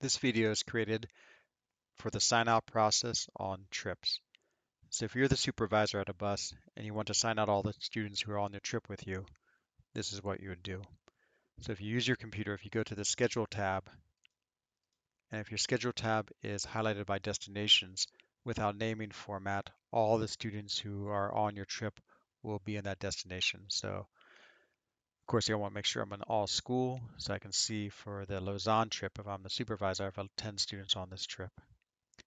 This video is created for the sign out process on trips. So if you're the supervisor at a bus and you want to sign out all the students who are on the trip with you, this is what you would do. So if you use your computer, if you go to the schedule tab, and if your schedule tab is highlighted by destinations without naming format, all the students who are on your trip will be in that destination. So of course, I want to make sure I'm in all school so I can see for the Lausanne trip, if I'm the supervisor, I have 10 students on this trip.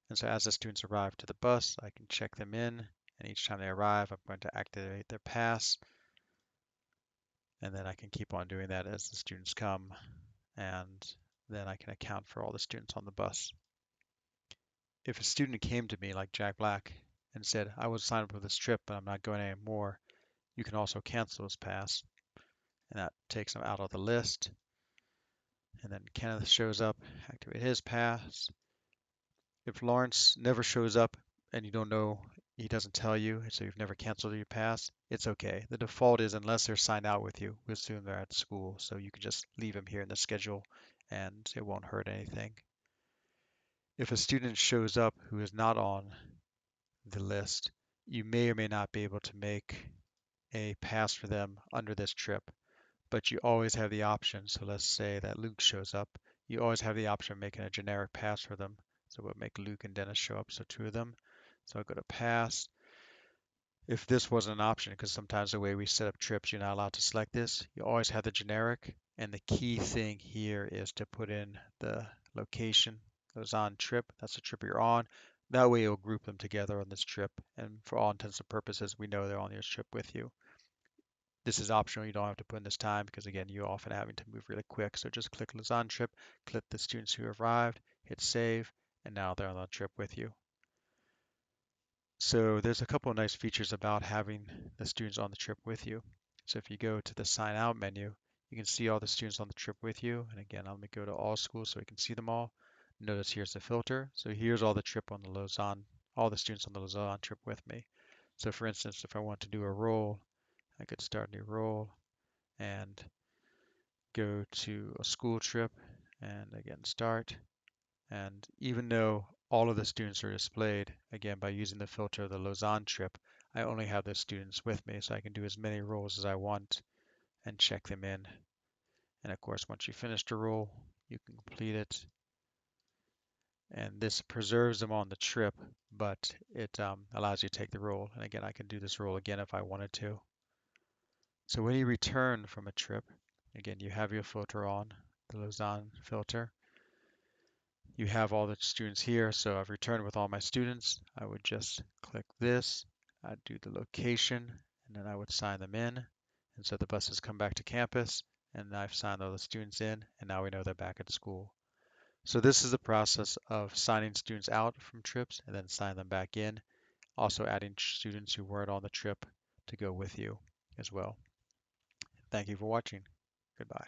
And so as the students arrive to the bus, I can check them in, and each time they arrive, I'm going to activate their pass, and then I can keep on doing that as the students come, and then I can account for all the students on the bus. If a student came to me, like Jack Black, and said, I was signed up for this trip, but I'm not going anymore, you can also cancel his pass, and that takes him out of the list. And then Kenneth shows up, activate his pass. If Lawrence never shows up and you don't know, he doesn't tell you, so you've never canceled your pass, it's okay. The default is unless they're signed out with you, we assume they're at school, so you can just leave them here in the schedule and it won't hurt anything. If a student shows up who is not on the list, you may or may not be able to make a pass for them under this trip, but you always have the option. So let's say that Luke shows up, you always have the option of making a generic pass for them. So we'll make Luke and Dennis show up, so two of them. So I'll go to pass. If this wasn't an option, because sometimes the way we set up trips, you're not allowed to select this, you always have the generic. And the key thing here is to put in the location, Lausanne trip, that's the trip you're on. That way you'll group them together on this trip. And for all intents and purposes, we know they're on this trip with you. This is optional. You don't have to put in this time because, again, you're often having to move really quick. So just click Lausanne trip, click the students who arrived, hit save, and now they're on the trip with you. So there's a couple of nice features about having the students on the trip with you. So if you go to the sign out menu, you can see all the students on the trip with you. And again, let me go to all schools so we can see them all. Notice here's the filter. So here's all the trip on the Lausanne, all the students on the Lausanne trip with me. So for instance, if I want to do a roll, I could start a new roll and go to a school trip and again start. And even though all of the students are displayed, again, by using the filter of the Lausanne trip, I only have the students with me, so I can do as many rolls as I want and check them in. And of course, once you finish the roll, you can complete it. And this preserves them on the trip, but it allows you to take the roll. And again, I can do this roll again if I wanted to. So when you return from a trip, again, you have your filter on, the Lausanne filter. You have all the students here, so I've returned with all my students. I would just click this, I'd do the location, and then I would sign them in. And so the buses come back to campus, and I've signed all the students in, and now we know they're back at school. So this is the process of signing students out from trips and then sign them back in. Also adding students who weren't on the trip to go with you as well. Thank you for watching. Goodbye.